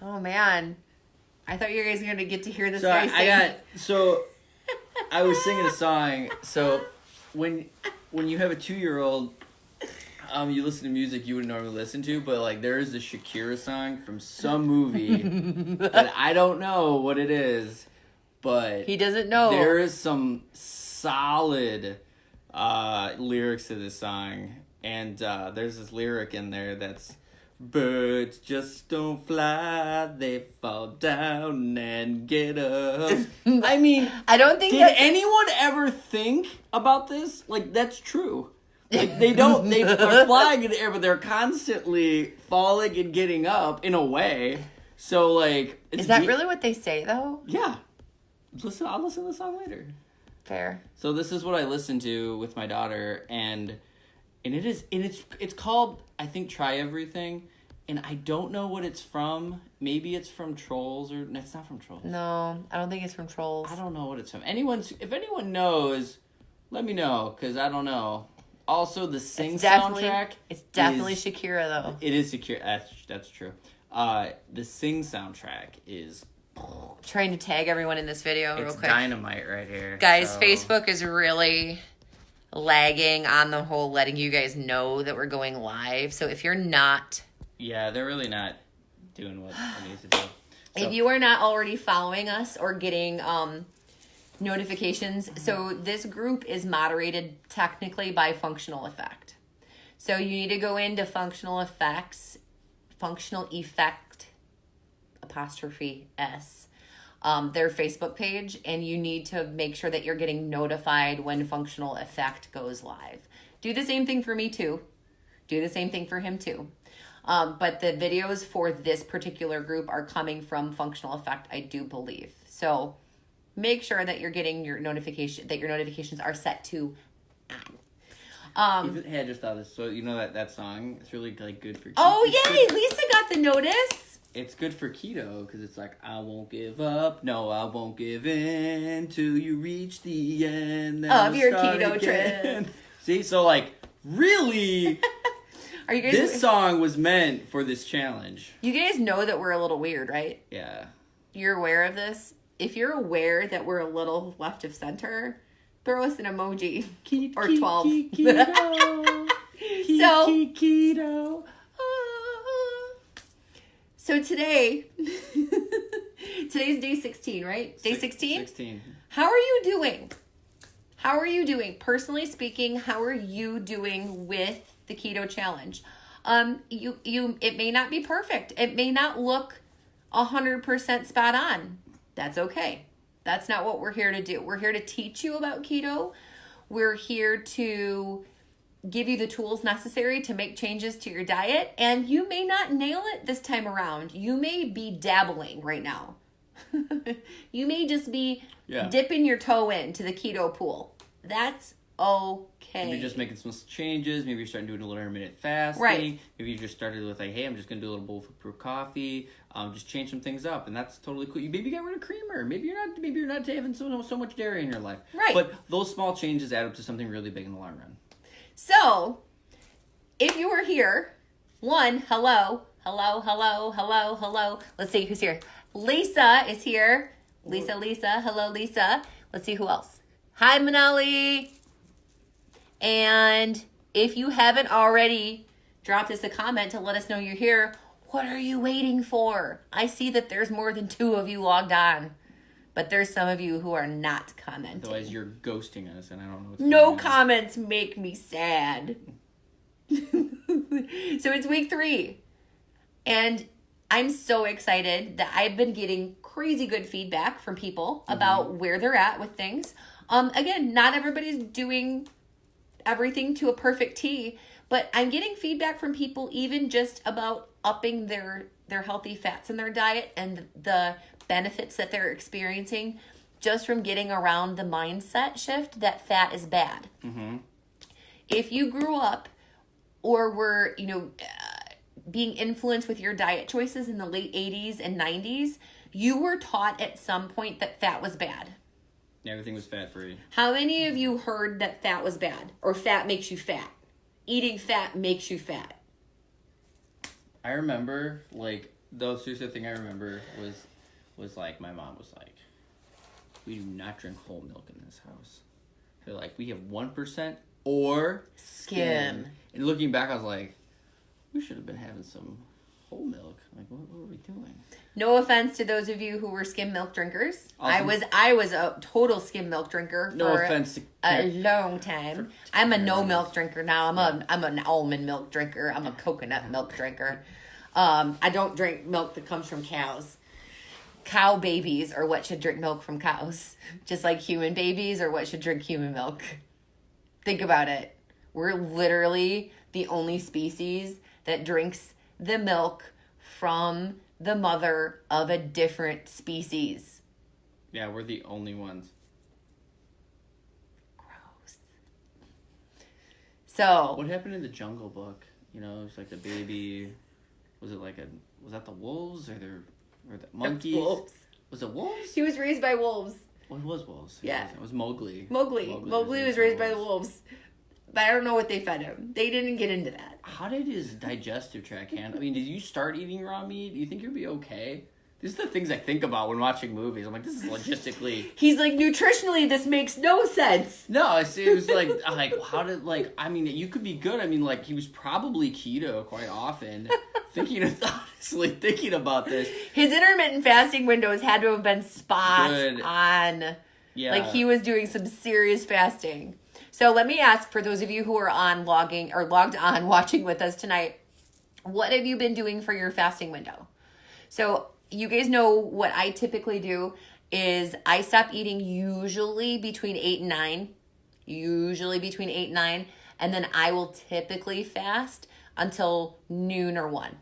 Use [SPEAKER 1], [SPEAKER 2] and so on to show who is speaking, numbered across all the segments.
[SPEAKER 1] Oh, man. I thought you guys were going to get to hear this
[SPEAKER 2] So
[SPEAKER 1] guy sing.
[SPEAKER 2] I was singing a song. So when you have a 2-year-old, you listen to music you wouldn't normally listen to, but like there is a Shakira song from some movie that I don't know what it is, but
[SPEAKER 1] He doesn't know.
[SPEAKER 2] There is some solid lyrics to this song, and there's this lyric in there that's, birds just don't fly, they fall down and get up. I mean,
[SPEAKER 1] I don't think
[SPEAKER 2] did anyone ever think about this? Like, that's true. Like, they're flying in the air, but they're constantly falling and getting up in a way. So, like...
[SPEAKER 1] Is that really what they say, though?
[SPEAKER 2] Yeah. I'll listen to the song later.
[SPEAKER 1] Fair.
[SPEAKER 2] So this is what I listen to with my daughter, and it's called, I think, Try Everything, and I don't know what it's from. Maybe it's from Trolls, or it's not from Trolls.
[SPEAKER 1] No, I don't think it's from Trolls.
[SPEAKER 2] I don't know what it's from. If anyone knows, let me know, because I don't know. Also, the Sing soundtrack.
[SPEAKER 1] It's definitely Shakira, though.
[SPEAKER 2] It is Shakira. That's true. The Sing soundtrack is...
[SPEAKER 1] Trying to tag everyone in this video real
[SPEAKER 2] it's
[SPEAKER 1] quick.
[SPEAKER 2] dynamite right here.
[SPEAKER 1] Guys, Facebook is really lagging on the whole letting you guys know that we're going live. So if you're not...
[SPEAKER 2] Yeah, they're really not doing what it needs to do. So,
[SPEAKER 1] if you are not already following us or getting notifications, so this group is moderated technically by Functional Effect. So you need to go into Functional Effect, apostrophe S, their Facebook page, and you need to make sure that you're getting notified when Functional Effect goes live. Do the same thing for me too. Do the same thing for him too. But the videos for this particular group are coming from Functional Effect, I do believe. So make sure that you're getting your notification, that your notifications are set to on.
[SPEAKER 2] Hey, I just thought this. So you know that song? It's really like good for.
[SPEAKER 1] Oh yay! Lisa got the notice.
[SPEAKER 2] It's good for keto because it's like, I won't give up, no, I won't give in till you reach the end
[SPEAKER 1] of your keto trip.
[SPEAKER 2] See, so like really,
[SPEAKER 1] are you guys?
[SPEAKER 2] This song was meant for this challenge. You
[SPEAKER 1] guys know that we're a little weird, right?
[SPEAKER 2] Yeah.
[SPEAKER 1] You're aware of this? If you're aware that we're a little left of center, throw us an emoji or 12.
[SPEAKER 2] Keto. Keto.
[SPEAKER 1] So today's day 16, right? Day 16?
[SPEAKER 2] 16.
[SPEAKER 1] How are you doing? How are you doing? Personally speaking, how are you doing with the keto challenge? It may not be perfect. It may not look 100% spot on. That's okay. That's not what we're here to do. We're here to teach you about keto. We're here to give you the tools necessary to make changes to your diet, and you may not nail it this time around. You may be dabbling right now. You may just be dipping your toe into the keto pool. That's okay.
[SPEAKER 2] Maybe you're just making some changes. Maybe you're starting doing a little intermittent fasting.
[SPEAKER 1] Right.
[SPEAKER 2] Maybe you just started with like, hey, I'm just going to do a little bulletproof coffee. Just change some things up, and that's totally cool. You maybe get rid of creamer. Maybe you're not having so much dairy in your life.
[SPEAKER 1] Right.
[SPEAKER 2] But those small changes add up to something really big in the long run.
[SPEAKER 1] So, if you are here, hello. Let's see who's here. Lisa is here. Lisa. Hello, Lisa. Let's see who else. Hi, Manali. And if you haven't already dropped us a comment to let us know you're here, what are you waiting for? I see that there's more than 2 of you logged on. But there's some of you who are not commenting.
[SPEAKER 2] Otherwise, you're ghosting us, and I don't know what's
[SPEAKER 1] No comments make me sad. So it's week 3. And I'm so excited that I've been getting crazy good feedback from people about where they're at with things. Again, not everybody's doing everything to a perfect T, but I'm getting feedback from people even just about upping their healthy fats in their diet and the benefits that they're experiencing just from getting around the mindset shift that fat is bad. Mm-hmm. If you grew up or were, being influenced with your diet choices in the late 80s and 90s, you were taught at some point that fat was bad.
[SPEAKER 2] Everything was fat-free.
[SPEAKER 1] How many of you heard that fat was bad or fat makes you fat? Eating fat makes you fat.
[SPEAKER 2] I remember, like, The seriously thing I remember was like my mom was like, we do not drink whole milk in this house. They're like, we have 1% or
[SPEAKER 1] Skim.
[SPEAKER 2] And looking back, I was like, we should have been having some whole milk. Like, what were we doing?
[SPEAKER 1] No offense to those of you who were skim milk drinkers.
[SPEAKER 2] Awesome.
[SPEAKER 1] I was a total skim milk drinker
[SPEAKER 2] No
[SPEAKER 1] for
[SPEAKER 2] offense to
[SPEAKER 1] a long time. I'm a no
[SPEAKER 2] Karen's.
[SPEAKER 1] milk drinker now. I'm an almond milk drinker. I'm a coconut milk drinker. I don't drink milk that comes from cows. Cow babies are what should drink milk from cows. Just like human babies are what should drink human milk. Think about it. We're literally the only species that drinks the milk from the mother of a different species.
[SPEAKER 2] Yeah, we're the only ones.
[SPEAKER 1] Gross. So,
[SPEAKER 2] What happened in the Jungle Book? You know, it's like the baby. Was that the wolves or the monkeys?
[SPEAKER 1] wolves.
[SPEAKER 2] Was it wolves?
[SPEAKER 1] He was raised by wolves.
[SPEAKER 2] Well, it was wolves.
[SPEAKER 1] Yeah.
[SPEAKER 2] It was Mowgli.
[SPEAKER 1] Mowgli was raised by the wolves. But I don't know what they fed him. They didn't get into that.
[SPEAKER 2] How did his digestive tract handle? I mean, did you start eating raw meat? Do you think you'll be okay? These are the things I think about when watching movies. I'm like, this is logistically.
[SPEAKER 1] He's like, nutritionally, this makes no sense.
[SPEAKER 2] No, it was like, how did, like, I mean, you could be good. I mean, like, he was probably keto quite often. Honestly thinking about this.
[SPEAKER 1] His intermittent fasting windows had to have been spot
[SPEAKER 2] Good.
[SPEAKER 1] on.
[SPEAKER 2] Yeah.
[SPEAKER 1] Like, he was doing some serious fasting. So let me ask, for those of you who are logged on watching with us tonight, what have you been doing for your fasting window? So you guys know what I typically do is I stop eating usually between 8 and 9. And then I will typically fast until noon or 1.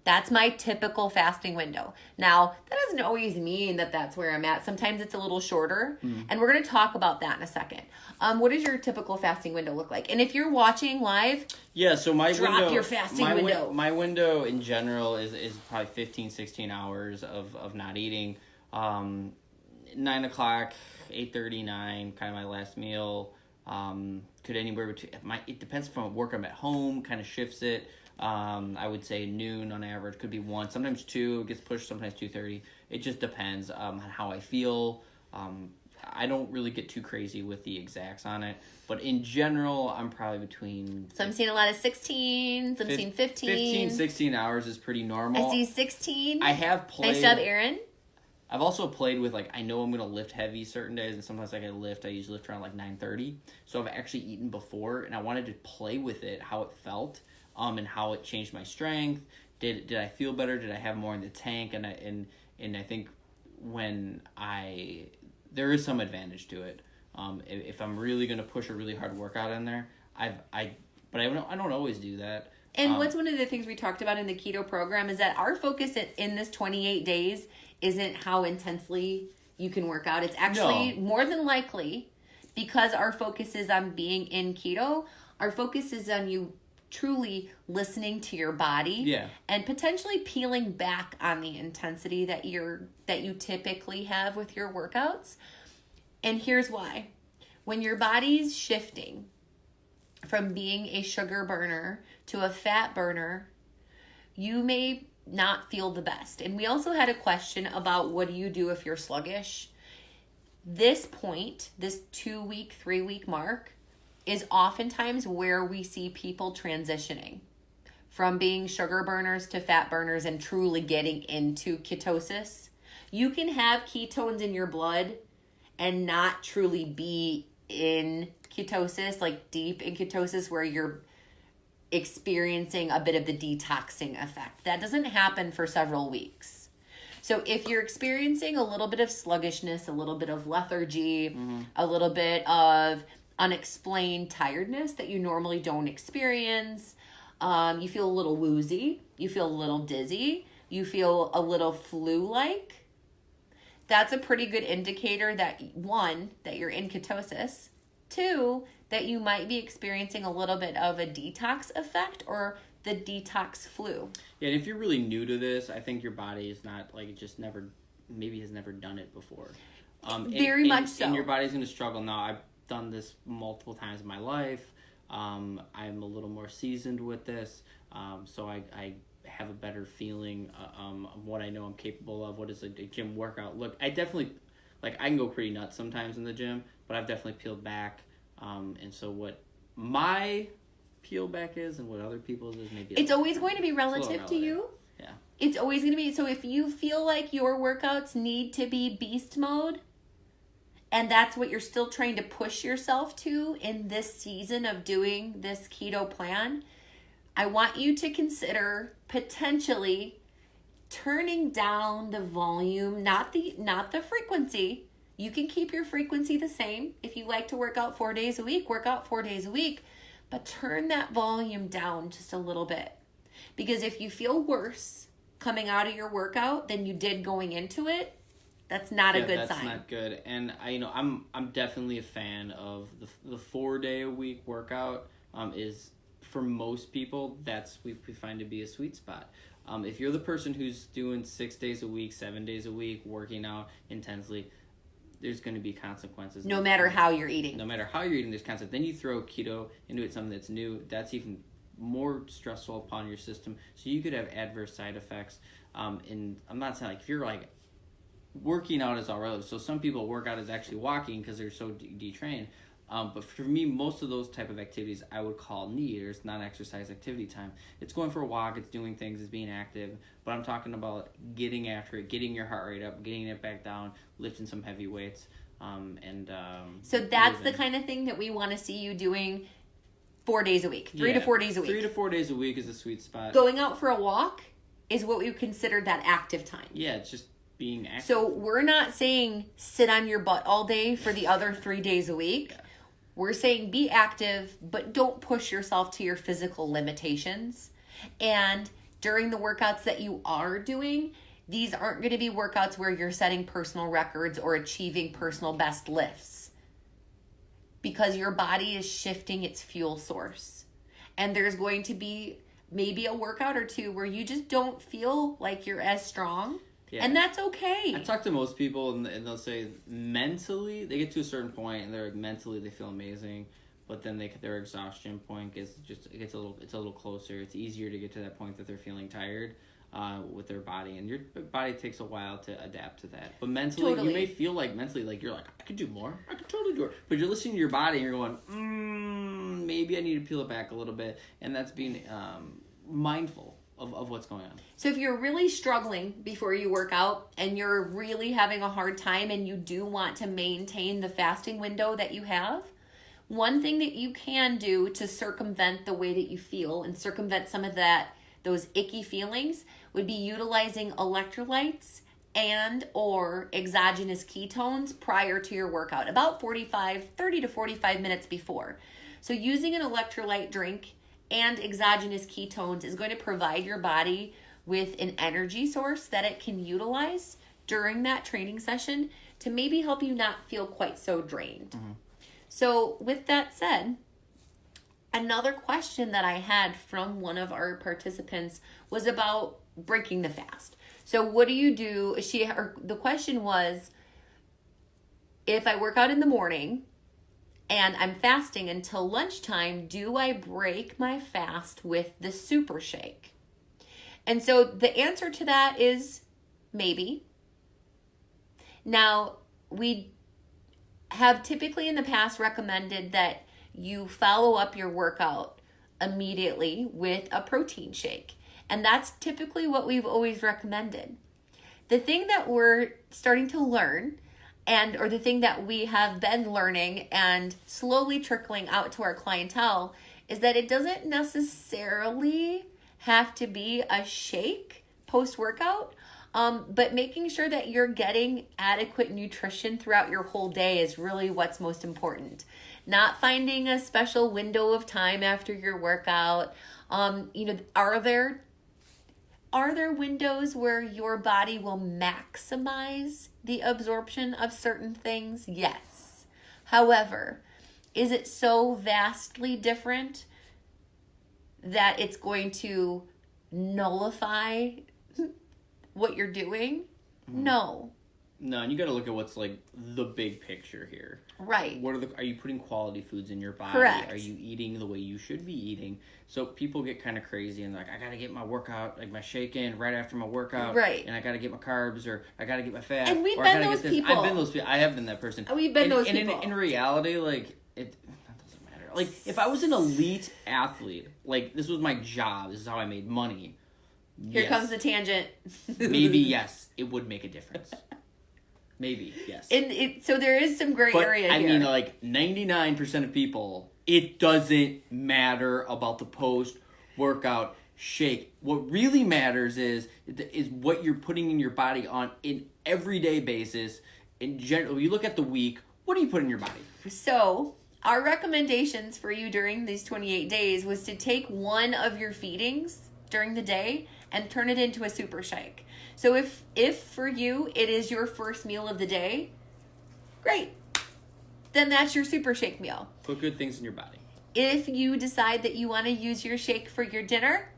[SPEAKER 1] That's my typical fasting window. Now, that doesn't always mean that that's where I'm at. Sometimes it's a little shorter, and we're going to talk about that in a second. What does your typical fasting window look like? And if you're watching live,
[SPEAKER 2] yeah, so my
[SPEAKER 1] drop
[SPEAKER 2] window,
[SPEAKER 1] your fasting window.
[SPEAKER 2] My window in general is probably 15, 16 hours of not eating. 9 o'clock, 8:30, 9, kind of my last meal. Could anywhere between, it depends from work I'm at home, kind of shifts it. I would say noon on average, could be 1, sometimes 2, it gets pushed, sometimes 2:30. It just depends on how I feel. I don't really get too crazy with the exacts on it, but in general, I'm probably between...
[SPEAKER 1] So I'm seeing a lot of 16, some seeing 15.
[SPEAKER 2] 15, 16 hours is pretty normal.
[SPEAKER 1] I see 16.
[SPEAKER 2] I have played...
[SPEAKER 1] Nice job, Aaron.
[SPEAKER 2] I've also played with, like, I know I'm going to lift heavy certain days, and sometimes I usually lift around, like, 9:30. So I've actually eaten before, and I wanted to play with it, how it felt, and how it changed my strength. Did I feel better? Did I have more in the tank? And I think there is some advantage to it. If I'm really going to push a really hard workout in there, I don't always do that.
[SPEAKER 1] And what's one of the things we talked about in the keto program is that our focus in this 28 days isn't how intensely you can work out. It's actually more than likely, because our focus is on being in keto, our focus is on you truly listening to your body and potentially peeling back on the intensity that you typically have with your workouts. And here's why. When your body's shifting from being a sugar burner to a fat burner, you may not feel the best. And we also had a question about what do you do if you're sluggish. This point, this 2-week, 3-week mark, is oftentimes where we see people transitioning from being sugar burners to fat burners and truly getting into ketosis. You can have ketones in your blood and not truly be in ketosis, like deep in ketosis where you're experiencing a bit of the detoxing effect. That doesn't happen for several weeks. So if you're experiencing a little bit of sluggishness, a little bit of lethargy, a little bit of unexplained tiredness that you normally don't experience, you feel a little woozy, you feel a little dizzy, you feel a little flu-like, that's a pretty good indicator that, 1, that you're in ketosis, 2, that you might be experiencing a little bit of a detox effect or the detox flu.
[SPEAKER 2] Yeah, and if you're really new to this, I think your body is not, like, has never done it before.
[SPEAKER 1] Very much so.
[SPEAKER 2] And your body's going to struggle. Now, I've done this multiple times in my life. I'm a little more seasoned with this. So I have a better feeling of what I know I'm capable of. What does a gym workout look? I definitely, like, I can go pretty nuts sometimes in the gym, but I've definitely peeled back. And so what my peel back is and what other people's is maybe.
[SPEAKER 1] It's always going to be relative to you.
[SPEAKER 2] Yeah.
[SPEAKER 1] It's always going to be. So if you feel like your workouts need to be beast mode, and that's what you're still trying to push yourself to in this season of doing this keto plan, I want you to consider potentially turning down the volume, not the frequency. You can keep your frequency the same. If you like to work out 4 days a week, work out 4 days a week, but turn that volume down just a little bit. Because if you feel worse coming out of your workout than you did going into it, that's not a good sign.
[SPEAKER 2] That's not good. And I'm definitely a fan of the 4 day a week workout. Is for most people, that's we find to be a sweet spot. If you're the person who's doing 6 days a week, 7 days a week, working out intensely, there's going to be consequences.
[SPEAKER 1] No matter how you're eating.
[SPEAKER 2] No matter how you're eating, there's consequences. Then you throw keto into it, something that's new. That's even more stressful upon your system. So you could have adverse side effects. And I'm not saying, like, if you're, like, working out is all relative. So some people work out as actually walking because they're so detrained. But for me, most of those type of activities I would call need, or it's non-exercise activity time. It's going for a walk, it's doing things, it's being active. But I'm talking about getting after it, getting your heart rate up, getting it back down, lifting some heavy weights.
[SPEAKER 1] So that's the kind of thing that we want to see you doing 4 days a week, 3 to 4 days a week.
[SPEAKER 2] 3 to 4 days a week is a sweet spot.
[SPEAKER 1] Going out for a walk is what we would consider that active time.
[SPEAKER 2] Yeah, it's just being active.
[SPEAKER 1] So we're not saying sit on your butt all day for the other 3 days a week. Yeah. We're saying be active, but don't push yourself to your physical limitations. And during the workouts that you are doing, these aren't going to be workouts where you're setting personal records or achieving personal best lifts, because your body is shifting its fuel source. And there's going to be maybe a workout or two where you just don't feel like you're as strong. Yeah. And that's okay.
[SPEAKER 2] I talk to most people and they'll say mentally, they get to a certain point and they're like, mentally they feel amazing, but then their exhaustion point gets a little closer. It's easier to get to that point that they're feeling tired with their body, and your body takes a while to adapt to that. But mentally, you may feel like you're like, I could do more. I could totally do it. But you're listening to your body and you're going, maybe I need to peel it back a little bit, and that's being mindful of what's going on.
[SPEAKER 1] So if you're really struggling before you work out and you're really having a hard time and you do want to maintain the fasting window that you have, one thing that you can do to circumvent the way that you feel and circumvent some of those icky feelings would be utilizing electrolytes and or exogenous ketones prior to your workout, about 30 to 45 minutes before. So using an electrolyte drink and exogenous ketones is going to provide your body with an energy source that it can utilize during that training session to maybe help you not feel quite so drained. Mm-hmm. So with that said, another question that I had from one of our participants was about breaking the fast. So what do you do? The question was, if I work out in the morning and I'm fasting until lunchtime, do I break my fast with the super shake? And so the answer to that is maybe. Now, we have typically in the past recommended that you follow up your workout immediately with a protein shake. And that's typically what we've always recommended. The thing that we're starting to learn, or the thing that we have been learning and slowly trickling out to our clientele, is that it doesn't necessarily have to be a shake post-workout, but making sure that you're getting adequate nutrition throughout your whole day is really what's most important. Not finding a special window of time after your workout. Are there windows where your body will maximize the absorption of certain things? Yes. However, is it so vastly different that it's going to nullify what you're doing? No.
[SPEAKER 2] No, and you got to look at what's like the big picture here.
[SPEAKER 1] Right.
[SPEAKER 2] Are you putting quality foods in your body?
[SPEAKER 1] Correct.
[SPEAKER 2] Are you eating the way you should be eating? So people get kind of crazy and like, I got to get my workout, like my shake in right after my workout.
[SPEAKER 1] Right.
[SPEAKER 2] And I got to get my carbs, or I got to get my fat.
[SPEAKER 1] And we've
[SPEAKER 2] or
[SPEAKER 1] been
[SPEAKER 2] I gotta
[SPEAKER 1] those
[SPEAKER 2] get this.
[SPEAKER 1] people.
[SPEAKER 2] I've been those people. I have been that person.
[SPEAKER 1] We've been those people.
[SPEAKER 2] And in reality, like, that doesn't matter. Like, if I was an elite athlete, like, this was my job, this is how I made money.
[SPEAKER 1] Here comes the tangent.
[SPEAKER 2] Maybe, yes, it would make a difference. Maybe, yes.
[SPEAKER 1] So there is some gray area
[SPEAKER 2] I
[SPEAKER 1] here.
[SPEAKER 2] mean, like, 99% of people, it doesn't matter about the post-workout shake. What really matters is what you're putting in your body on an everyday basis. In general, you look at the week, what do you put in your body?
[SPEAKER 1] So, our recommendations for you during these 28 days was to take one of your feedings during the day and turn it into a super shake. So if for you it is your first meal of the day, great. Then that's your super shake meal.
[SPEAKER 2] Put good things in your body.
[SPEAKER 1] If you decide that you want to use your shake for your dinner,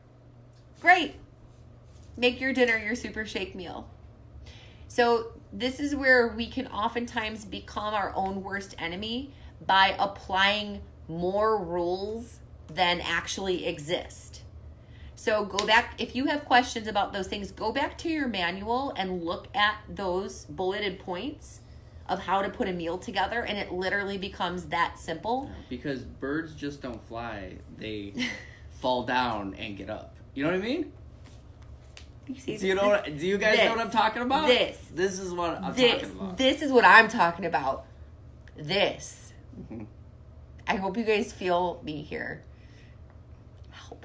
[SPEAKER 1] great. Make your dinner your super shake meal. So this is where we can oftentimes become our own worst enemy by applying more rules than actually exist. So go back, if you have questions about those things, go back to your manual and look at those bulleted points of how to put a meal together, and it literally becomes that simple.
[SPEAKER 2] Because birds just don't fly. They fall down and get up. You know what I mean? Do you guys know what I'm talking about? This is what I'm talking about.
[SPEAKER 1] This is what I'm talking about. This.
[SPEAKER 2] Mm-hmm.
[SPEAKER 1] I hope you guys feel me here. Help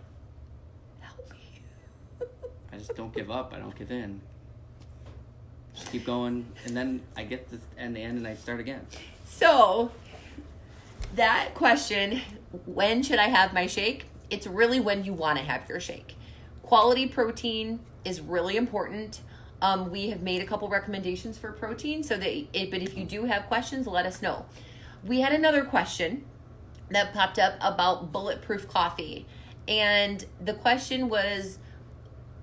[SPEAKER 1] me.
[SPEAKER 2] I just don't give up. I don't give in. Just keep going, and then I get to the end and I start again.
[SPEAKER 1] So, that question, when should I have my shake? It's really when you want to have your shake. Quality protein is really important. We have made a couple recommendations for protein, but if you do have questions, let us know. We had another question that popped up about bulletproof coffee, and the question was,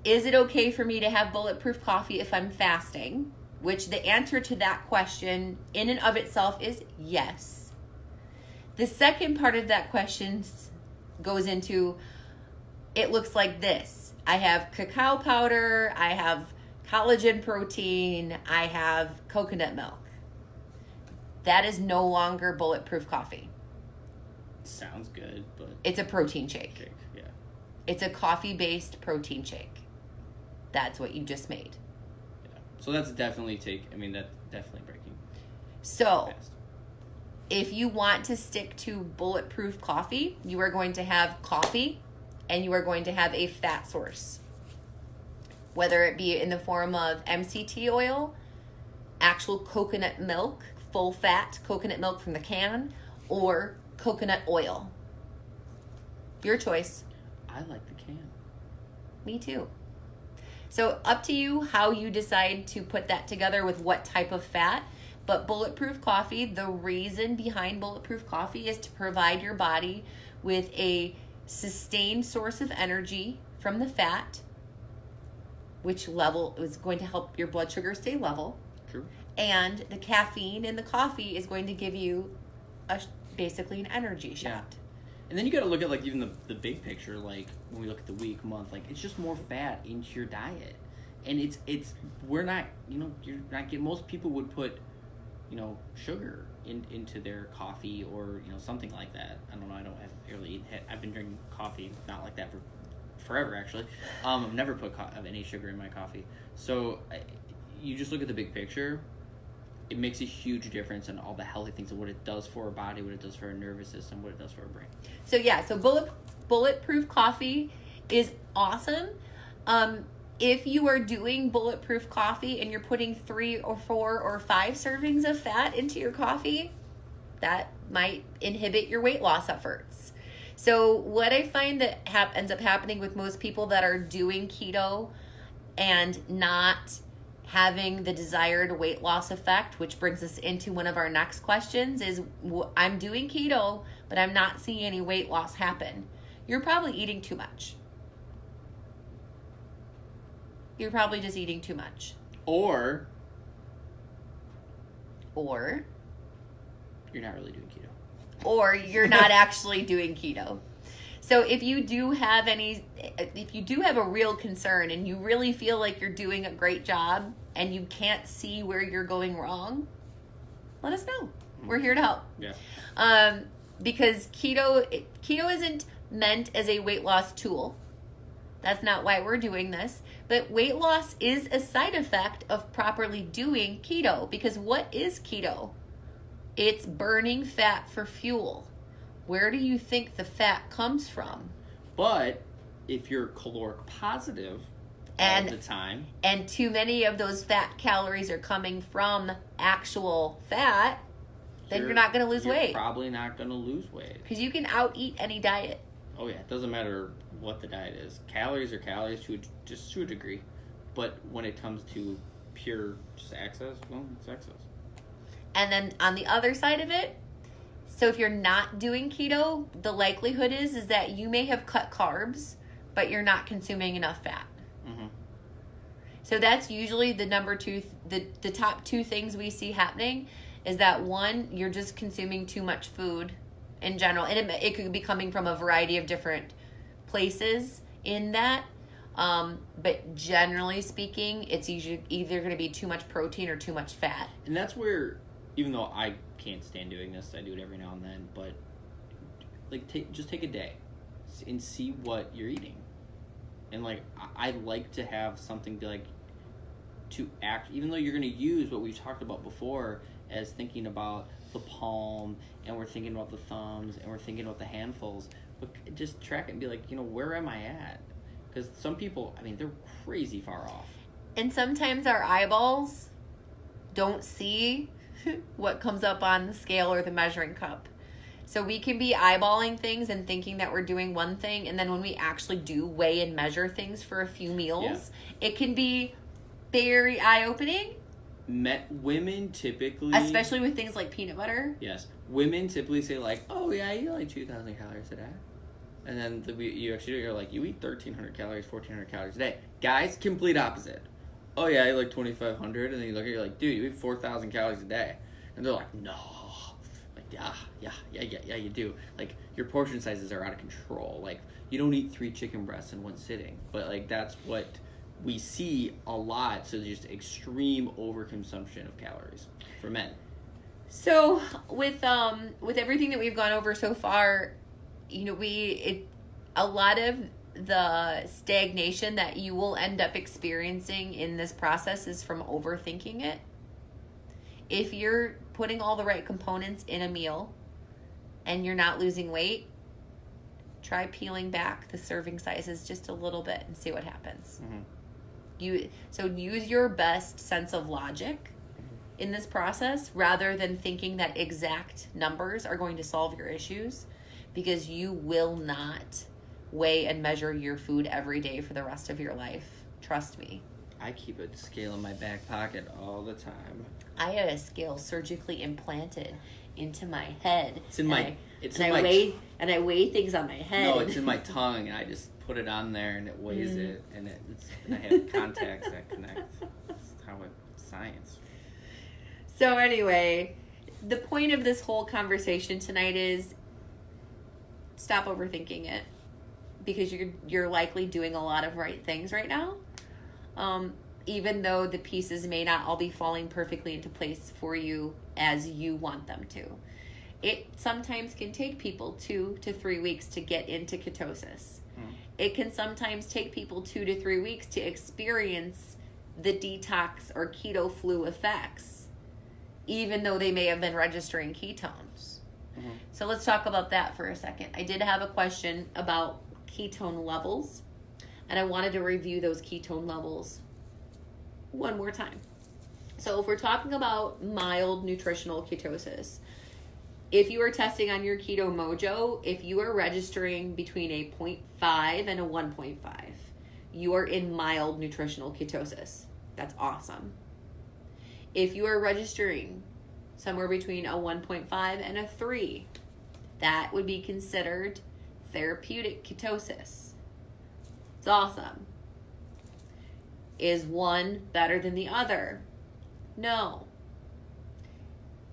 [SPEAKER 1] is it okay for me to have bulletproof coffee if I'm fasting? Which the answer to that question in and of itself is yes. The second part of that question goes into, it looks like this. I have cacao powder, I have collagen protein, I have coconut milk. That is no longer bulletproof coffee.
[SPEAKER 2] Sounds good, but
[SPEAKER 1] it's a protein shake.
[SPEAKER 2] Yeah.
[SPEAKER 1] It's a coffee-based protein shake. That's what you just made.
[SPEAKER 2] Yeah. So that's definitely breaking.
[SPEAKER 1] So,
[SPEAKER 2] fast.
[SPEAKER 1] If you want to stick to bulletproof coffee, you are going to have coffee and you are going to have a fat source. Whether it be in the form of MCT oil, actual coconut milk, full fat coconut milk from the can, or coconut oil. Your choice.
[SPEAKER 2] I like the can.
[SPEAKER 1] Me too. So up to you how you decide to put that together with what type of fat. But bulletproof coffee, the reason behind bulletproof coffee is to provide your body with a sustained source of energy from the fat, which level is going to help your blood sugar stay level.
[SPEAKER 2] True.
[SPEAKER 1] And the caffeine in the coffee is going to give you basically an energy shot.
[SPEAKER 2] Yeah. And then you got to look at like even the big picture, like when we look at the week, month, like it's just more fat into your diet. And we're not, you're not getting, most people would put, sugar into their coffee or, something like that. I don't know. I've been drinking coffee, not like that for forever actually. I've never put any sugar in my coffee. So you just look at the big picture. It makes a huge difference in all the healthy things and what it does for our body, what it does for our nervous system, what it does for our brain.
[SPEAKER 1] So bulletproof coffee is awesome. If you are doing bulletproof coffee and you're putting 3 or 4 or 5 servings of fat into your coffee, that might inhibit your weight loss efforts. So what I find that ends up happening with most people that are doing keto and not having the desired weight loss effect, which brings us into one of our next questions, is I'm doing keto, but I'm not seeing any weight loss happen. You're probably eating too much. You're probably just eating too much.
[SPEAKER 2] Or
[SPEAKER 1] Or
[SPEAKER 2] You're not really doing keto.
[SPEAKER 1] or you're not actually doing keto. So if you do have a real concern and you really feel like you're doing a great job and you can't see where you're going wrong, let us know. We're here to help.
[SPEAKER 2] Yeah.
[SPEAKER 1] Because keto isn't meant as a weight loss tool. That's not why we're doing this. But weight loss is a side effect of properly doing keto. Because what is keto? It's burning fat for fuel. Where do you think the fat comes from?
[SPEAKER 2] But if you're caloric positive all the time,
[SPEAKER 1] and too many of those fat calories are coming from actual fat, then you're not going to lose weight.
[SPEAKER 2] You're probably not going to lose weight.
[SPEAKER 1] Because you can out-eat any diet.
[SPEAKER 2] Oh, yeah. It doesn't matter what the diet is. Calories are calories to a degree. But when it comes to pure just excess, well, it's excess.
[SPEAKER 1] And then on the other side of it, so if you're not doing keto, the likelihood is that you may have cut carbs, but you're not consuming enough fat.
[SPEAKER 2] Mm-hmm.
[SPEAKER 1] So that's usually the number two, the top two things we see happening is that one, you're just consuming too much food in general. And it could be coming from a variety of different places in that. But generally speaking, it's either going to be too much protein or too much fat.
[SPEAKER 2] And that's where, even though I can't stand doing this, I do it every now and then, but like just take a day and see what you're eating. And like I like to have something to act, even though you're going to use what we've talked about before as thinking about the palm, and we're thinking about the thumbs, and we're thinking about the handfuls, but just track it and be like, where am I at? Because some people, they're crazy far off.
[SPEAKER 1] And sometimes our eyeballs don't see what comes up on the scale or the measuring cup. So we can be eyeballing things and thinking that we're doing one thing, and then when we actually do weigh and measure things for a few meals, it can be very eye-opening.
[SPEAKER 2] Women typically...
[SPEAKER 1] Especially with things like peanut butter.
[SPEAKER 2] Yes. Women typically say like, oh yeah, I eat like 2,000 calories a day. And then you actually do, you're like, you eat 1,300 calories, 1,400 calories a day. Guys, complete opposite. Oh yeah, I eat like 2,500. And then you look at it, you're like, dude, you eat 4,000 calories a day. And they're like, no. Like, yeah, you do. Like, your portion sizes are out of control. Like, you don't eat 3 chicken breasts in one sitting. But like, that's what we see a lot. So there's just extreme overconsumption of calories for men.
[SPEAKER 1] So with everything that we've gone over so far, a lot of the stagnation that you will end up experiencing in this process is from overthinking it. If you're putting all the right components in a meal and you're not losing weight, try peeling back the serving sizes just a little bit and see what happens. Mm-hmm. So use your best sense of logic in this process rather than thinking that exact numbers are going to solve your issues, because you will not weigh and measure your food every day for the rest of your life. Trust me.
[SPEAKER 2] I keep a scale in my back pocket all the time.
[SPEAKER 1] I had a scale surgically implanted into my head.
[SPEAKER 2] I
[SPEAKER 1] weigh things on my head.
[SPEAKER 2] No, it's in my tongue, and I just put it on there, and it weighs it, and I have contacts that connect. That's how it's science.
[SPEAKER 1] So anyway, the point of this whole conversation tonight is stop overthinking it, because you're likely doing a lot of right things right now. Even though the pieces may not all be falling perfectly into place for you as you want them to. It sometimes can take people 2 to 3 weeks to get into ketosis. It can sometimes take people 2 to 3 weeks to experience the detox or keto flu effects, even though they may have been registering ketones. Mm-hmm. So let's talk about that for a second. I did have a question about ketone levels, and I wanted to review those ketone levels one more time. So if we're talking about mild nutritional ketosis, if you are testing on your Keto Mojo, if you are registering between a 0.5 and a 1.5, you are in mild nutritional ketosis. That's awesome. If you are registering somewhere between a 1.5 and a 3, that would be considered therapeutic ketosis. It's awesome. Is one better than the other? No.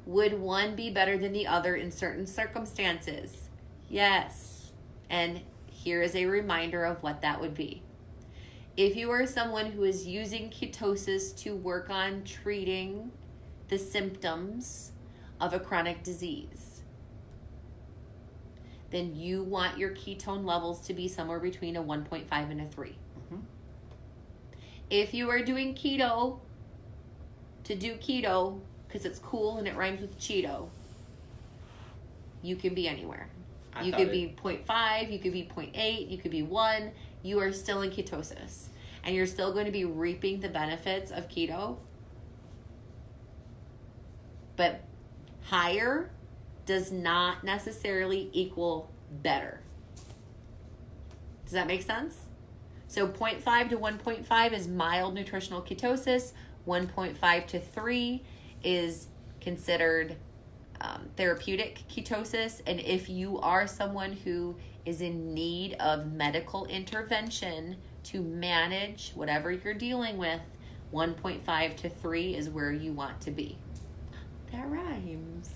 [SPEAKER 1] Would one be better than the other in certain circumstances? Yes. And here is a reminder of what that would be. If you are someone who is using ketosis to work on treating the symptoms of a chronic disease, then you want your ketone levels to be somewhere between a 1.5 and a 3.
[SPEAKER 2] Mm-hmm.
[SPEAKER 1] If you are doing keto to do keto because it's cool and it rhymes with Cheeto, you can be anywhere. You could be 0.5, you could be 0.8, you could be 1. You are still in ketosis. And you're still going to be reaping the benefits of keto. But higher does not necessarily equal better. Does that make sense? So 0.5 to 1.5 is mild nutritional ketosis. 1.5 to 3 is considered therapeutic ketosis. And if you are someone who is in need of medical intervention to manage whatever you're dealing with, 1.5 to 3 is where you want to be. That rhymes.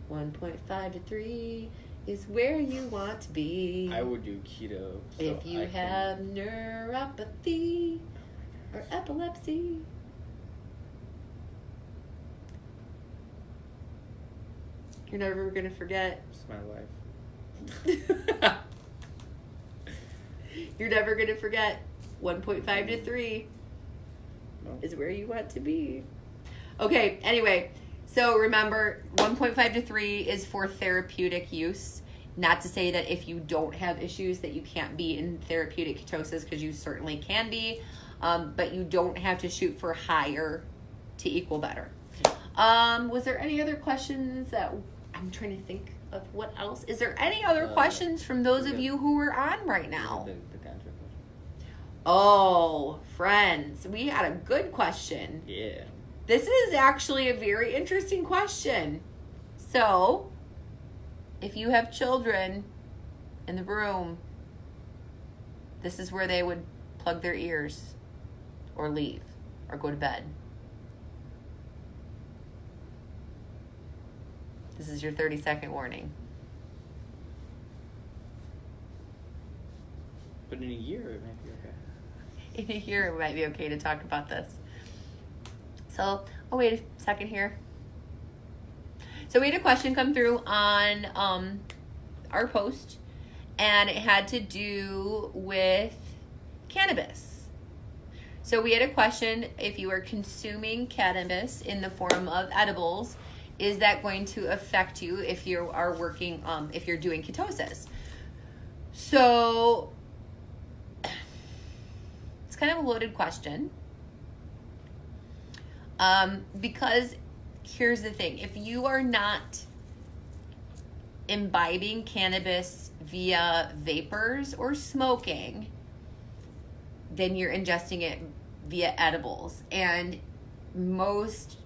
[SPEAKER 1] 1.5 to 3 is where you want to be.
[SPEAKER 2] I would do keto. So
[SPEAKER 1] if you have neuropathy or epilepsy. You're never going to forget.
[SPEAKER 2] It's my life.
[SPEAKER 1] You're never going to forget 1.5 to 3
[SPEAKER 2] No.
[SPEAKER 1] is where you want to be. Okay, anyway, so remember 1.5 to 3 is for therapeutic use. Not to say that if you don't have issues that you can't be in therapeutic ketosis, because you certainly can be, but you don't have to shoot for higher to equal better. Was there any other questions that I'm trying to think of what else? Is there any other questions from those of you who are on right now?
[SPEAKER 2] The gotcha question.
[SPEAKER 1] Oh, friends, we had a good question.
[SPEAKER 2] Yeah.
[SPEAKER 1] This is actually a very interesting question. So, if you have children in the room, this is where they would plug their ears or leave or go to bed. This is your 30-second warning.
[SPEAKER 2] But in a year, it might be okay.
[SPEAKER 1] In a year, it might be okay to talk about this. So, I'll wait a second here. So we had a question come through on our post, and it had to do with cannabis. So we had a question: if you are consuming cannabis in the form of edibles, is that going to affect you if you are working, if you're doing ketosis? So it's kind of a loaded question. Because here's the thing: if you are not imbibing cannabis via vapors or smoking, then you're ingesting it via edibles. And most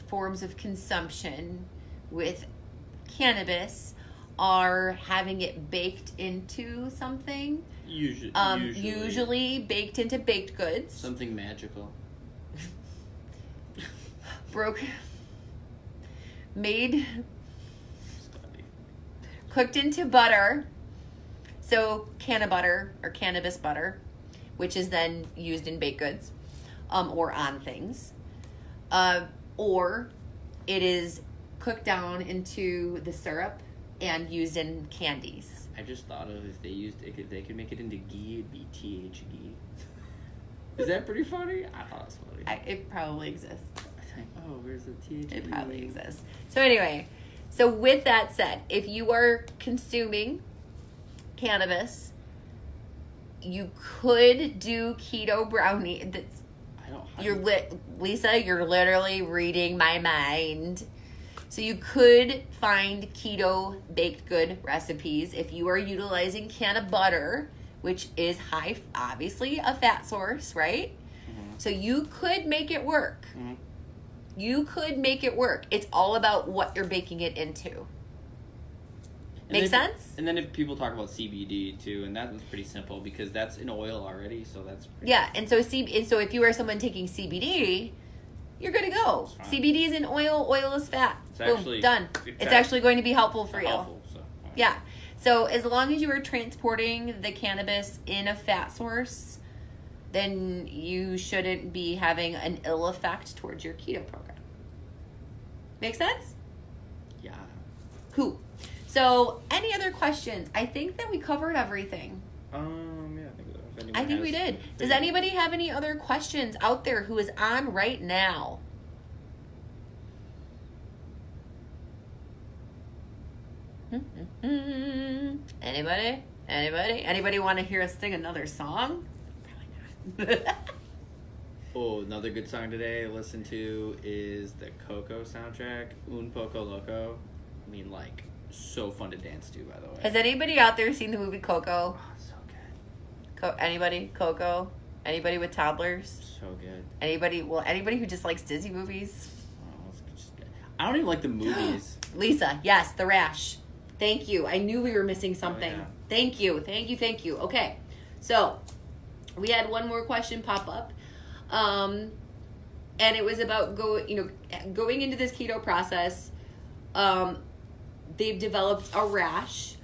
[SPEAKER 1] forms of consumption with cannabis are having it baked into something. Usually baked into baked goods.
[SPEAKER 2] Something magical.
[SPEAKER 1] Cooked into butter. So canna butter or cannabis butter, which is then used in baked goods, or on things. Or it is cooked down into the syrup and used in candies.
[SPEAKER 2] I just thought of if they could make it into ghee, it'd be TH ghee. Is that pretty funny? I thought it was funny.
[SPEAKER 1] It probably exists.
[SPEAKER 2] Oh, where's the TH ghee?
[SPEAKER 1] It probably exists. So anyway, so with that said, if you are consuming cannabis, you could do keto brownie. Lisa, you're literally reading my mind. So you could find keto baked good recipes if you are utilizing canna butter, which is high, obviously a fat source, right? Mm-hmm. So you could make it work. Mm-hmm. You could make it work. It's all about what you're baking it into. Make sense?
[SPEAKER 2] And then if people talk about CBD too, and that's pretty simple because that's in oil already, so that's pretty
[SPEAKER 1] yeah. And so if you are someone taking CBD, you're good to go.
[SPEAKER 2] It's fine.
[SPEAKER 1] CBD is an oil, oil is fat.
[SPEAKER 2] It's
[SPEAKER 1] Boom,
[SPEAKER 2] actually
[SPEAKER 1] done. It's actually going to be helpful for you.
[SPEAKER 2] helpful, so,
[SPEAKER 1] Yeah. So as long as you are transporting the cannabis in a fat source, then you shouldn't be having an ill effect towards your keto program. Make sense?
[SPEAKER 2] Yeah.
[SPEAKER 1] Cool. So any other questions? I think that we covered everything.
[SPEAKER 2] Yeah, I think so. If anyone
[SPEAKER 1] I think
[SPEAKER 2] has
[SPEAKER 1] we did. Does
[SPEAKER 2] anything-
[SPEAKER 1] anybody have any other questions out there who is on right now? Anybody? Anybody want to hear us sing another song? Probably not.
[SPEAKER 2] Oh, another good song today I listened to is the Coco soundtrack, Un Poco Loco. I mean, like, so fun to dance to, by the way.
[SPEAKER 1] Has anybody out there seen the movie Coco?
[SPEAKER 2] Oh, so good.
[SPEAKER 1] Anybody? Coco? Anybody with toddlers?
[SPEAKER 2] So good.
[SPEAKER 1] Anybody who just likes Disney movies?
[SPEAKER 2] Oh, it's just good. I don't even like the movies.
[SPEAKER 1] Lisa, yes, The Rash. Thank you. I knew we were missing something.
[SPEAKER 2] Oh, yeah.
[SPEAKER 1] Thank you. Okay. So, we had one more question pop up. And it was about going into this keto process. They've developed a rash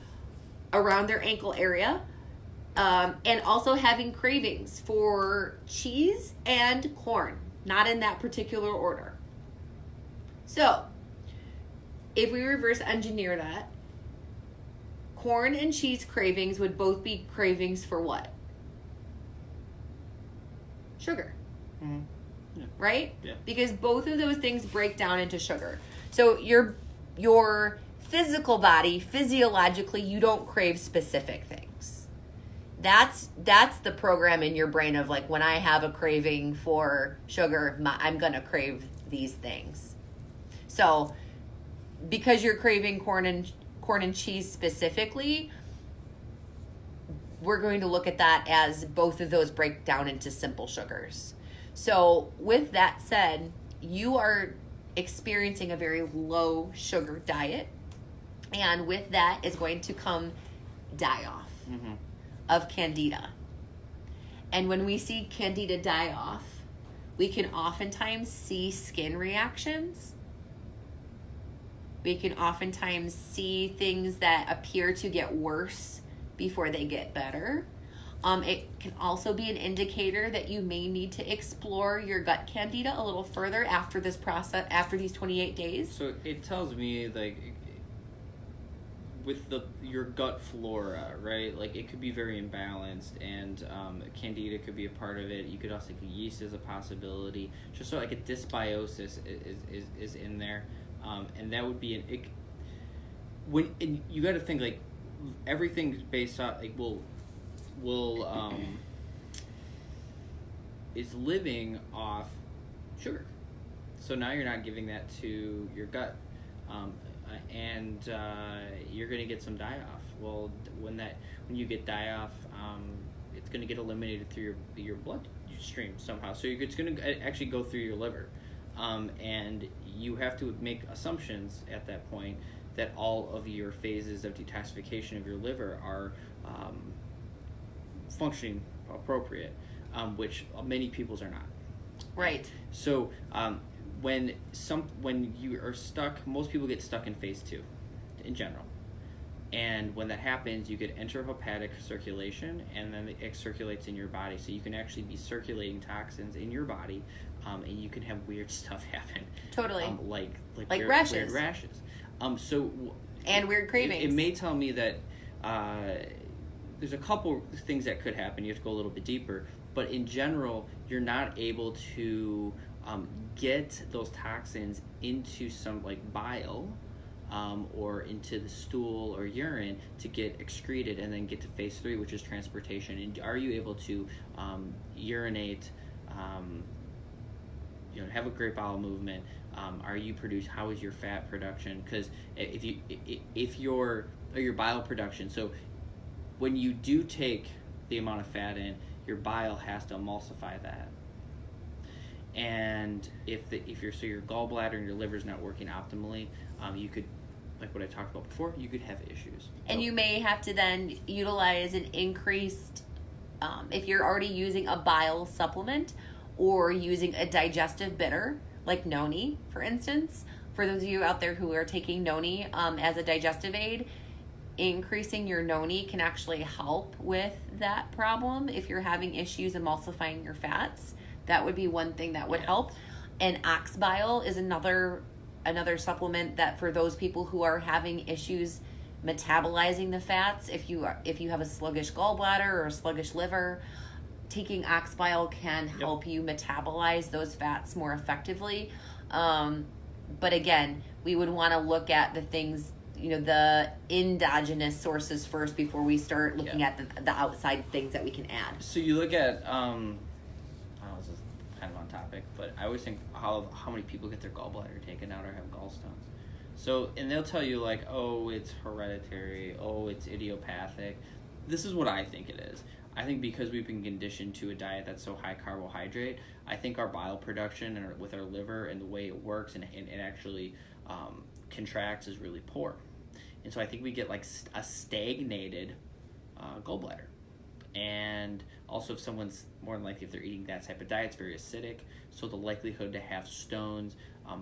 [SPEAKER 1] around their ankle area. And also having cravings for cheese and corn, not in that particular order. So, if we reverse engineer that, corn and cheese cravings would both be cravings for what? Sugar.
[SPEAKER 2] Mm-hmm. Yeah.
[SPEAKER 1] Right?
[SPEAKER 2] Yeah.
[SPEAKER 1] Because both of those things break down into sugar. So your physical body, physiologically, you don't crave specific things. That's the program in your brain of like, when I have a craving for sugar, I'm gonna crave these things. So because you're craving corn and cheese specifically, we're going to look at that as both of those break down into simple sugars. So with that said, you are experiencing a very low sugar diet, and with that is going to come die-off of candida. And when we see candida die off, we can oftentimes see skin reactions. We can oftentimes see things that appear to get worse before they get better. It can also be an indicator that you may need to explore your gut candida a little further after this process, after these 28 days.
[SPEAKER 2] So it tells me, like, with your gut flora, right? Like, it could be very imbalanced, and candida could be a part of it. You could also think yeast is a possibility. Just so like a dysbiosis is in there, and that would be and you got to think like everything's based on like is living off sugar. So now you're not giving that to your gut, and you're going to get some die-off. Well, when you get die-off, it's going to get eliminated through your blood stream somehow. So it's going to actually go through your liver, and you have to make assumptions at that point that all of your phases of detoxification of your liver are functioning appropriate, which many people's are not.
[SPEAKER 1] Right.
[SPEAKER 2] So when you are stuck, most people get stuck in phase 2 in general. And when that happens, you get enterohepatic circulation, and then it circulates in your body. So you can actually be circulating toxins in your body, and you can have weird stuff happen.
[SPEAKER 1] Totally.
[SPEAKER 2] Like
[SPEAKER 1] rashes.
[SPEAKER 2] Weird rashes.
[SPEAKER 1] And weird cravings.
[SPEAKER 2] It may tell me that there's a couple things that could happen. You have to go a little bit deeper. But in general, you're not able to get those toxins into some like bile or into the stool or urine to get excreted and then get to phase 3, which is transportation. And are you able to urinate, have a great bowel movement? How is your fat production? Because if your bile production, so when you do take the amount of fat in, your bile has to emulsify that. And if your gallbladder and your liver is not working optimally, you could, like what I talked about before, you could have issues.
[SPEAKER 1] And you may have to then utilize an increased, if you're already using a bile supplement or using a digestive bitter, like noni, for instance. For those of you out there who are taking noni as a digestive aid, increasing your noni can actually help with that problem. If you're having issues emulsifying your fats, that would be one thing that would help. And ox bile is another supplement that for those people who are having issues metabolizing the fats, if you have a sluggish gallbladder or a sluggish liver, taking ox bile can help you metabolize those fats more effectively. But again, we would want to look at the things, the endogenous sources first before we start looking at the outside things that we can add.
[SPEAKER 2] So you look at, this is kind of on topic, but I always think how many people get their gallbladder taken out or have gallstones. So, and they'll tell you like, oh, it's hereditary, oh, it's idiopathic. This is what I think it is. I think because we've been conditioned to a diet that's so high carbohydrate, I think our bile production and with our liver and the way it works and actually contracts is really poor. And so I think we get like a stagnated gallbladder. And also if someone's more than likely, if they're eating that type of diet, it's very acidic. So the likelihood to have stones,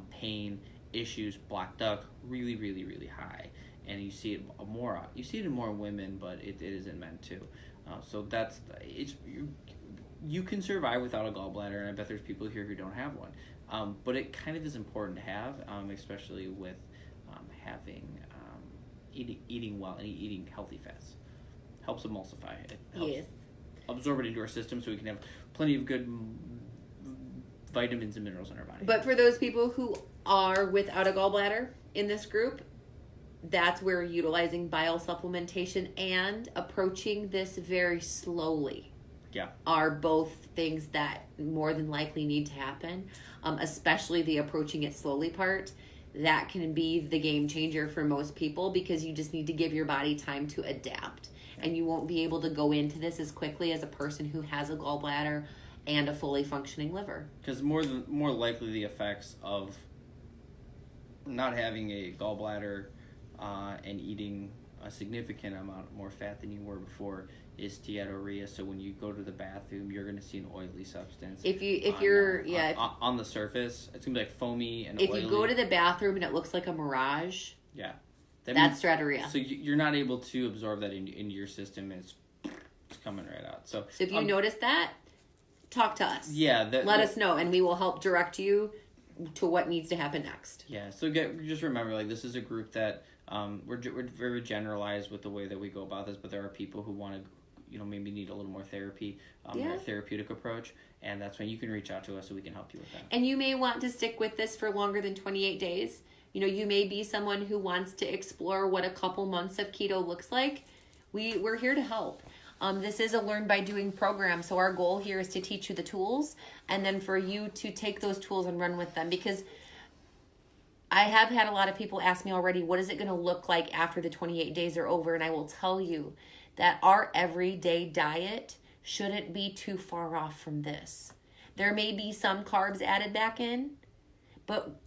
[SPEAKER 2] pain, issues, black duck, really, really, really high. And you see it more. You see it in more women, but it is in men too. So you can survive without a gallbladder, and I bet there's people here who don't have one. But it kind of is important to have, especially with eating well and eating healthy fats. Helps emulsify it. Helps absorb it into our system so we can have plenty of good vitamins and minerals in our body.
[SPEAKER 1] But for those people who are without a gallbladder in this group, that's where utilizing bile supplementation and approaching this very slowly are both things that more than likely need to happen, especially the approaching it slowly part. That can be the game changer for most people because you just need to give your body time to adapt. And you won't be able to go into this as quickly as a person who has a gallbladder and a fully functioning liver.
[SPEAKER 2] Because more likely the effects of not having a gallbladder and eating a significant amount more fat than you were before is steatorrhea. So when you go to the bathroom, you're going to see an oily substance.
[SPEAKER 1] If
[SPEAKER 2] on the surface, it's going to be like foamy and
[SPEAKER 1] oily.
[SPEAKER 2] If you
[SPEAKER 1] go to the bathroom and it looks like a mirage, that's steatorrhea.
[SPEAKER 2] So you're not able to absorb that into your system, and it's coming right out. So
[SPEAKER 1] if you notice that, talk to us.
[SPEAKER 2] Yeah.
[SPEAKER 1] Let us know, and we will help direct you to what needs to happen next.
[SPEAKER 2] Yeah, so just remember, like, this is a group that we're very generalized with the way that we go about this, but there are people who want to, maybe need a little more therapy, a therapeutic approach, and that's when you can reach out to us so we can help you with that.
[SPEAKER 1] And you may want to stick with this for longer than 28 days. You may be someone who wants to explore what a couple months of keto looks like. We're here to help. This is a learn by doing program, so our goal here is to teach you the tools and then for you to take those tools and run with them, because I have had a lot of people ask me already, what is it going to look like after the 28 days are over? And I will tell you that our everyday diet shouldn't be too far off from this. There may be some carbs added back in, but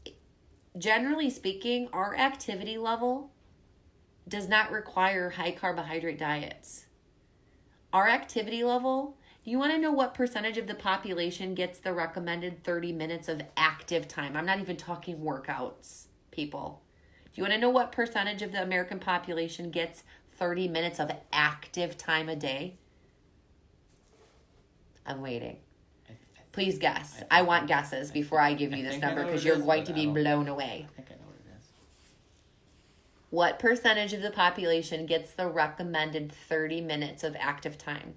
[SPEAKER 1] generally speaking, our activity level does not require high carbohydrate diets. Our activity level, you want to know what percentage of the population gets the recommended 30 minutes of active time? I'm not even talking workouts, people. Do you want to know what percentage of the American population gets 30 minutes of active time a day? I'm waiting. Please guess. I want guesses before I give you this number because you're going to be blown away.
[SPEAKER 2] I think I know what it is.
[SPEAKER 1] What percentage of the population gets the recommended 30 minutes of active time?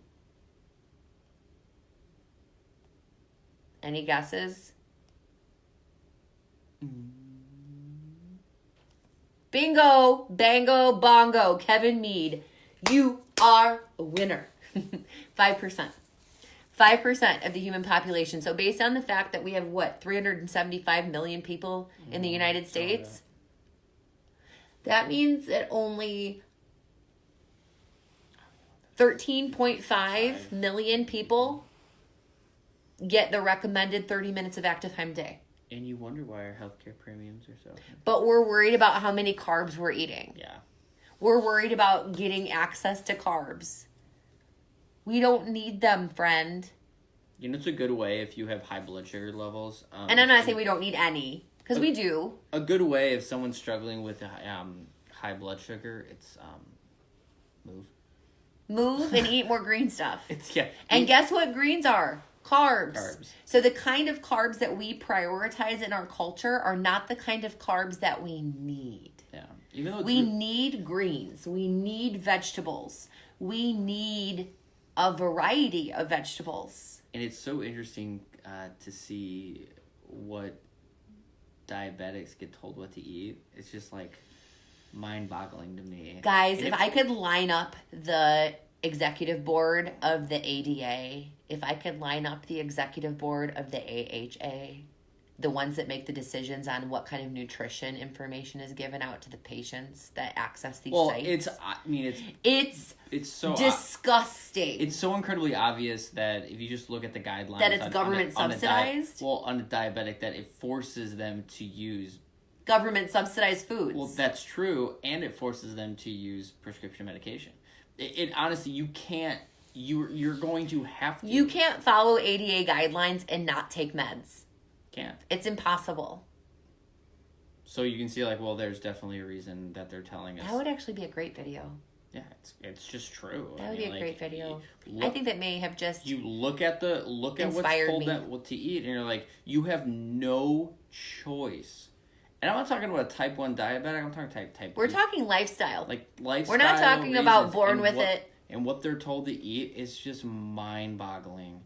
[SPEAKER 1] Any guesses? Bingo, bango, bongo, Kevin Mead. You are a winner. 5%. 5% of the human population. So based on the fact that we have, 375 million people in the United States? That means that only 13.5 million people get the recommended 30 minutes of active time a day.
[SPEAKER 2] And you wonder why our healthcare premiums are so high.
[SPEAKER 1] But we're worried about how many carbs we're eating.
[SPEAKER 2] Yeah.
[SPEAKER 1] We're worried about getting access to carbs. We don't need them, friend.
[SPEAKER 2] You know, it's a good way if you have high blood sugar levels.
[SPEAKER 1] And I'm not saying we don't need any, because we do.
[SPEAKER 2] A good way if someone's struggling with high blood sugar, it's
[SPEAKER 1] Move and eat more green stuff.
[SPEAKER 2] Yeah.
[SPEAKER 1] And guess what greens are? Carbs. So the kind of carbs that we prioritize in our culture are not the kind of carbs that we need.
[SPEAKER 2] Yeah. Even though
[SPEAKER 1] we need greens. We need vegetables. We need a variety of vegetables.
[SPEAKER 2] And it's so interesting to see what diabetics get told what to eat. It's just like mind-boggling to me.
[SPEAKER 1] Guys, if I could line up the executive board of the ADA, if I could line up the executive board of the AHA, the ones that make the decisions on what kind of nutrition information is given out to the patients that access these sites. It's so disgusting.
[SPEAKER 2] It's so incredibly obvious that if you just look at the guidelines
[SPEAKER 1] that it's government subsidized.
[SPEAKER 2] On a diabetic, that it forces them to use
[SPEAKER 1] government subsidized foods.
[SPEAKER 2] Well, that's true, and it forces them to use prescription medication. It honestly, you can't. You're going to have to.
[SPEAKER 1] You can't follow ADA guidelines and not take meds.
[SPEAKER 2] Can't.
[SPEAKER 1] It's impossible.
[SPEAKER 2] So you can see, like, well, there's definitely a reason that they're telling us.
[SPEAKER 1] That would actually be a great video.
[SPEAKER 2] Yeah, it's just true.
[SPEAKER 1] That would be a great video. I think that may have just
[SPEAKER 2] you look at what's told them what to eat, and you're like, you have no choice. And I'm not talking about a type 1 diabetic. I'm talking type 2.
[SPEAKER 1] We're talking lifestyle.
[SPEAKER 2] Like lifestyle.
[SPEAKER 1] We're not talking about born with it.
[SPEAKER 2] And what they're told to eat is just mind-boggling.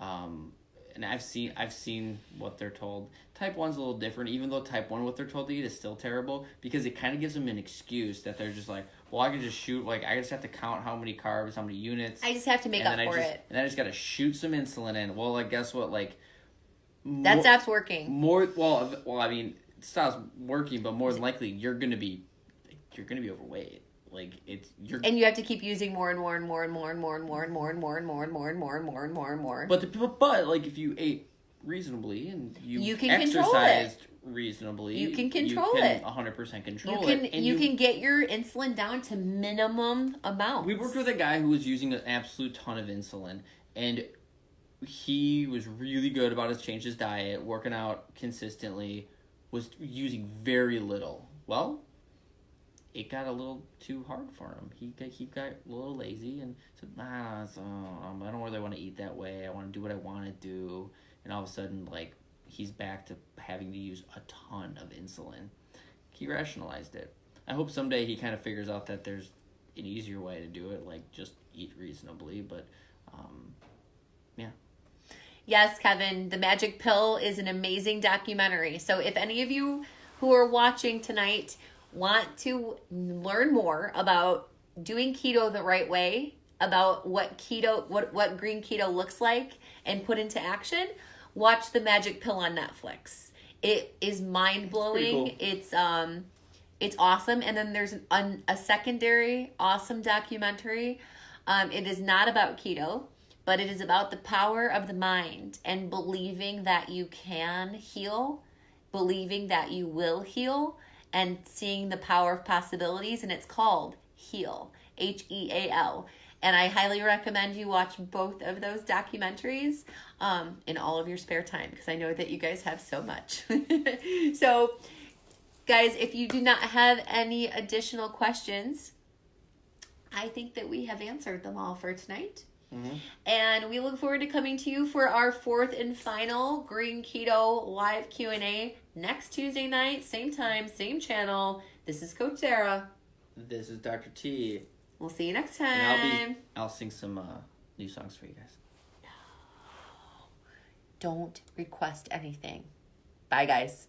[SPEAKER 2] And I've seen what they're told. Type 1's a little different, even though type 1, what they're told to eat is still terrible, because it kind of gives them an excuse that they're just like, well, I can just shoot, like, I just have to count how many carbs, how many units.
[SPEAKER 1] I just have to make up for it.
[SPEAKER 2] And I just got to shoot some insulin in. Well, like, guess what? Like,
[SPEAKER 1] that stops working.
[SPEAKER 2] Well, I mean, it stops working, but more than likely, you're gonna be overweight. Like
[SPEAKER 1] and you have to keep using more and more and more and more and more and more and more and more and more and more and more and more and more and more.
[SPEAKER 2] But like if you ate reasonably and you
[SPEAKER 1] can
[SPEAKER 2] exercised reasonably,
[SPEAKER 1] you can control it.
[SPEAKER 2] 100% control it.
[SPEAKER 1] You can get your insulin down to minimum amounts.
[SPEAKER 2] We worked with a guy who was using an absolute ton of insulin, and he was really good about his diet, working out consistently, was using very little. Well, it got a little too hard for him. He got a little lazy and said, I don't really want to eat that way. I want to do what I want to do. And all of a sudden, like, he's back to having to use a ton of insulin. He rationalized it. I hope someday he kind of figures out that there's an easier way to do it, like just eat reasonably. But, yeah.
[SPEAKER 1] Yes, Kevin, The Magic Pill is an amazing documentary. So if any of you who are watching tonight want to learn more about doing keto the right way, about what green keto looks like and put into action, watch The Magic Pill on Netflix. It is mind-blowing. Cool. It's awesome. And then there's a secondary awesome documentary. It is not about keto, but it is about the power of the mind and believing that you can heal, believing that you will heal, and seeing the power of possibilities. And it's called Heal, Heal. And I highly recommend you watch both of those documentaries in all of your spare time, because I know that you guys have so much. So, guys, if you do not have any additional questions, I think that we have answered them all for tonight. Mm-hmm. And we look forward to coming to you for our fourth and final Green Keto live Q&A next Tuesday night, same time, same channel. This is Coach Sarah.
[SPEAKER 2] This is Dr. T.
[SPEAKER 1] We'll see you next time.
[SPEAKER 2] And I'll sing some new songs for you guys.
[SPEAKER 1] No. Don't request anything. Bye, guys.